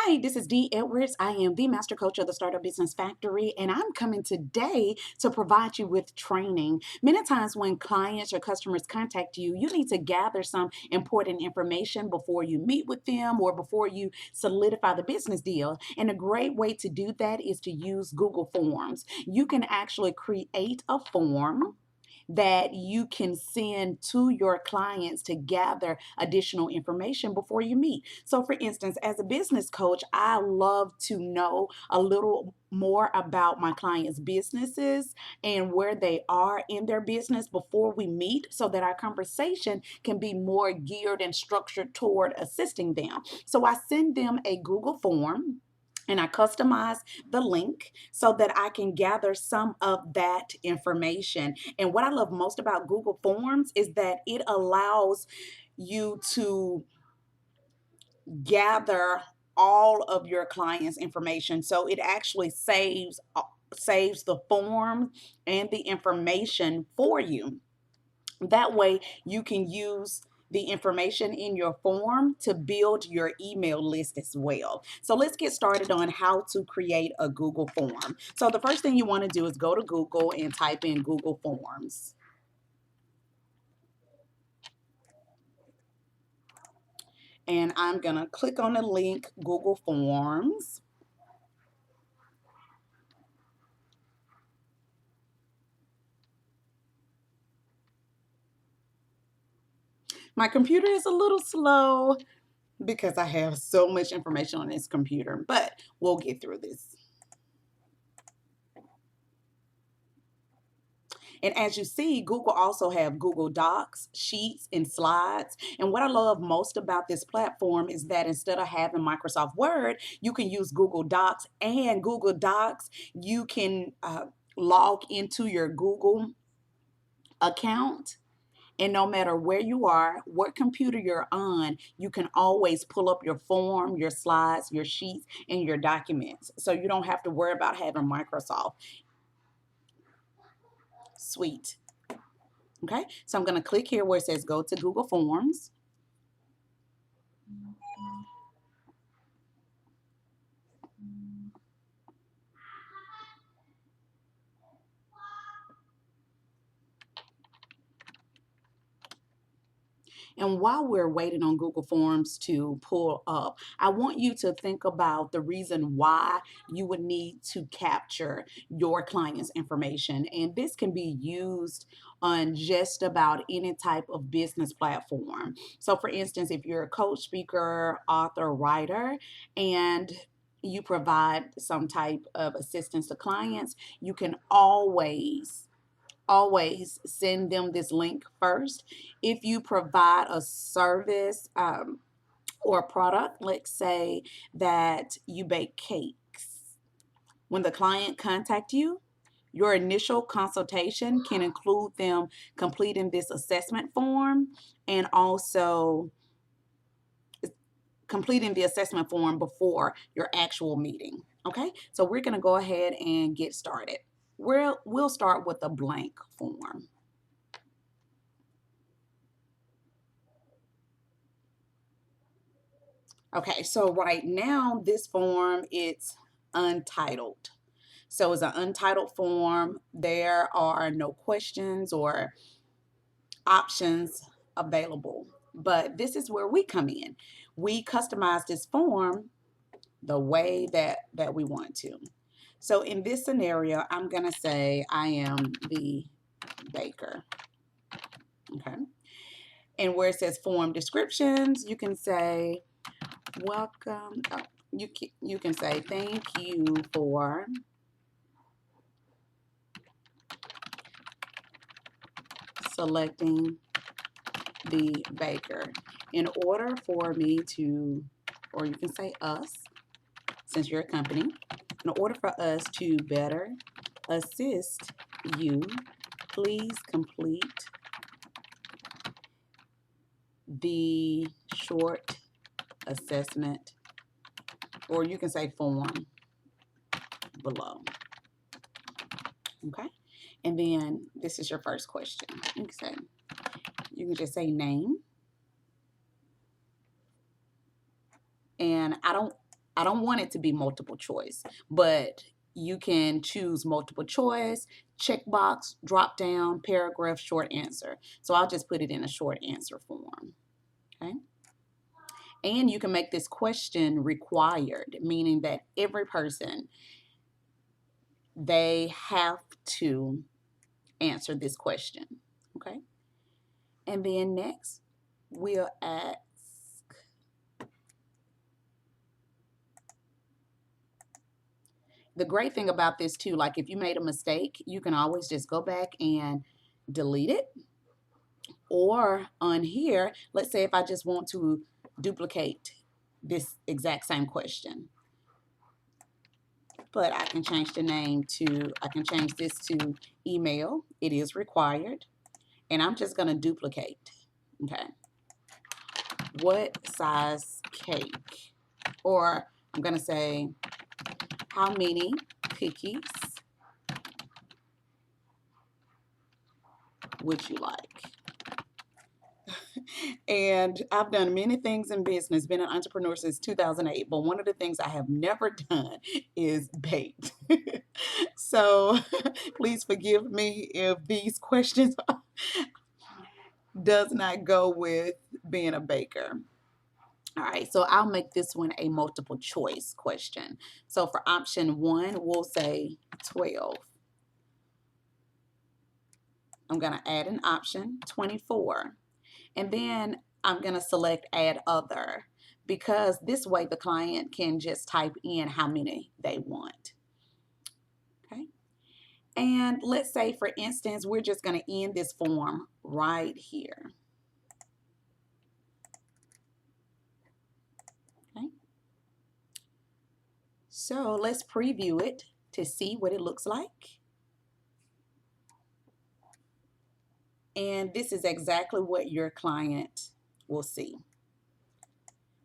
Hi, this is Dee Edwards. I am the Master Coach of the Startup Business Factory, and I'm coming today to provide you with training. Many times when clients or customers contact you, you need to gather some important information before you meet with them or before you solidify the business deal. And a great way to do that is to use Google Forms. You can actually create a form that you can send to your clients to gather additional information before you meet. So, for instance, as a business coach, I love to know a little more about my clients' businesses and where they are in their business before we meet so that our conversation can be more geared and structured toward assisting them. So, I send them a Google form and I customize the link so that I can gather some of that information. And what I love most about Google Forms is that it allows you to gather all of your clients' information. So it actually saves the form and the information for you. That way, you can use the information in your form to build your email list as well. So let's get started on how to create a Google form. So the first thing you want to do is go to Google and type in Google Forms. And I'm going to click on the link Google Forms. My computer is a little slow because I have so much information on this computer, but we'll get through this. And as you see, Google also have Google Docs, Sheets, and Slides. And what I love most about this platform is that instead of having Microsoft Word, you can use Google Docs. And Google Docs, you can log into your Google account. And no matter where you are, what computer you're on, you can always pull up your form, your slides, your sheets, and your documents. So you don't have to worry about having Microsoft Suite. Okay, so I'm going to click here where it says go to Google Forms. And while we're waiting on Google Forms to pull up, I want you to think about the reason why you would need to capture your client's information. And this can be used on just about any type of business platform. So, for instance, if you're a coach, speaker, author, writer, and you provide some type of assistance to clients, you can always send them this link first. If you provide a service or a product, let's say that you bake cakes, when the client contact you, your initial consultation can include them completing this assessment form and also completing the assessment form before your actual meeting. Okay, so we're going to go ahead and get started. We'll start with a blank form. Okay, so right now this form it's untitled. So it's an untitled form. There are no questions or options available. But this is where we come in. We customize this form the way that we want to. So in this scenario, I'm going to say I am the baker. Okay. And where it says form descriptions, you can say welcome. Oh, you can say thank you for selecting the baker. In order for me to, or you can say us, since you're a company, in order for us to better assist you, please complete the short assessment, or you can say form below. Okay, and then this is your first question. You can just say name, and I don't want it to be multiple choice, but you can choose multiple choice, checkbox, drop down, paragraph, short answer. So I'll just put it in a short answer form. Okay. And you can make this question required, meaning that every person, they have to answer this question. Okay. And then next, we'll ask, the great thing about this too, like if you made a mistake, you can always just go back and delete it. Or on here, let's say if I just want to duplicate this exact same question, but I can change the name to, I can change this to email. It is required. And I'm just going to duplicate. Okay. What size cake? Or I'm going to say, how many cookies would you like? And I've done many things in business, been an entrepreneur since 2008, but one of the things I have never done is bake. So please forgive me if these questions does not go with being a baker. All right, so I'll make this one a multiple choice question. So for option 1, we'll say 12. I'm going to add an option, 24. And then I'm going to select add other, because this way the client can just type in how many they want. Okay. And let's say, for instance, we're just going to end this form right here. Okay. So let's preview it to see what it looks like. And this is exactly what your client will see.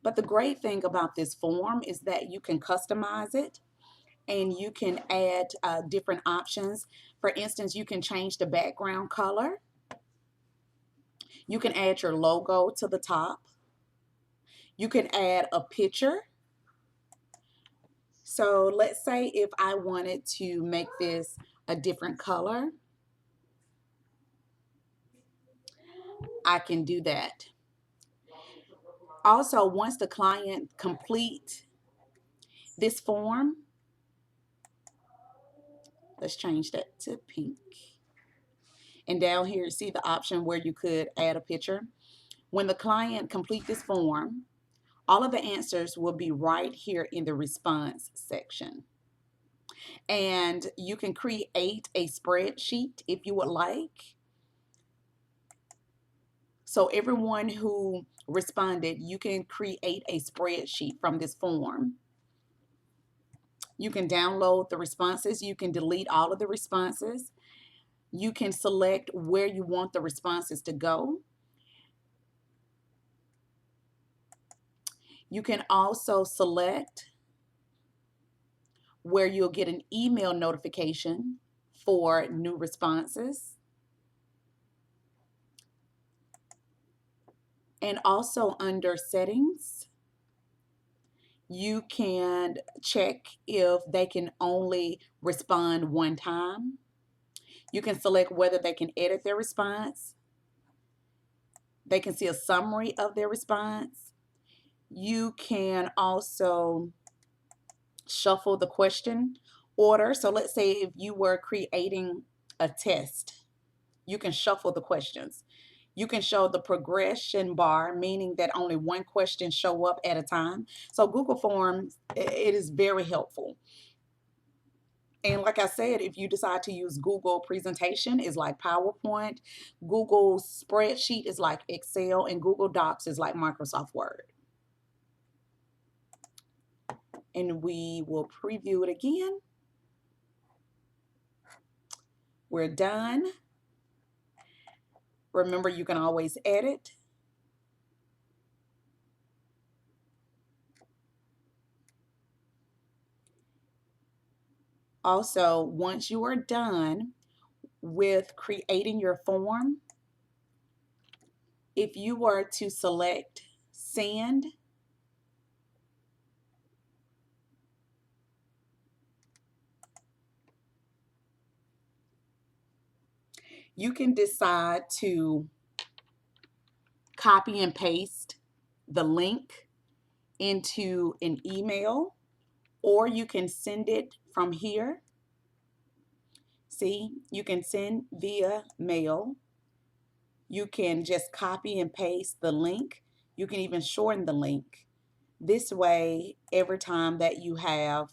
But the great thing about this form is that you can customize it and you can add different options. For instance, you can change the background color. You can add your logo to the top. You can add a picture. So let's say if I wanted to make this a different color, I can do that. Also, once the client complete this form, let's change that to pink. And down here, see the option where you could add a picture. When the client complete this form, all of the answers will be right here in the response section. And you can create a spreadsheet if you would like. So everyone who responded, you can create a spreadsheet from this form. You can download the responses. You can delete all of the responses. You can select where you want the responses to go. You can also select where you'll get an email notification for new responses. And also under settings, you can check if they can only respond one time. You can select whether they can edit their response. They can see a summary of their response. You can also shuffle the question order. So let's say if you were creating a test, you can shuffle the questions. You can show the progression bar, meaning that only one question show up at a time. So Google Forms, it is very helpful. And like I said, if you decide to use Google Presentation, is like PowerPoint. Google Spreadsheet is like Excel, and Google Docs is like Microsoft Word. And we will preview it again. We're done. Remember, you can always edit. Also, once you are done with creating your form, if you were to select send, You can decide to copy and paste the link into an email, or you can send it from here. See, you can send via mail. You can just copy and paste the link. You can even shorten the link. This way, every time that you have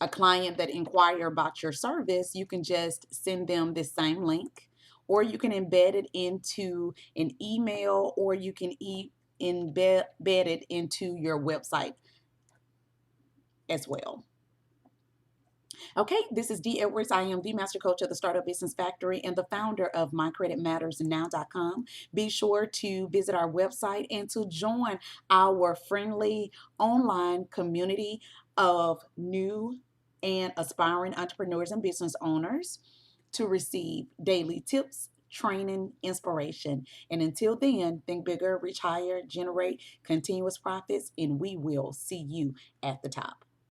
a client that inquire about your service, you can just send them this same link, or you can embed it into an email, or you can embed it into your website as well. Okay, this is Dee Edwards. I am the master coach of the Startup Business Factory and the founder of MyCreditMattersNow.com. Be sure to visit our website and to join our friendly online community of new and aspiring entrepreneurs and business owners to receive daily tips, training, inspiration. And until then, think bigger, reach higher, generate continuous profits, and we will see you at the top.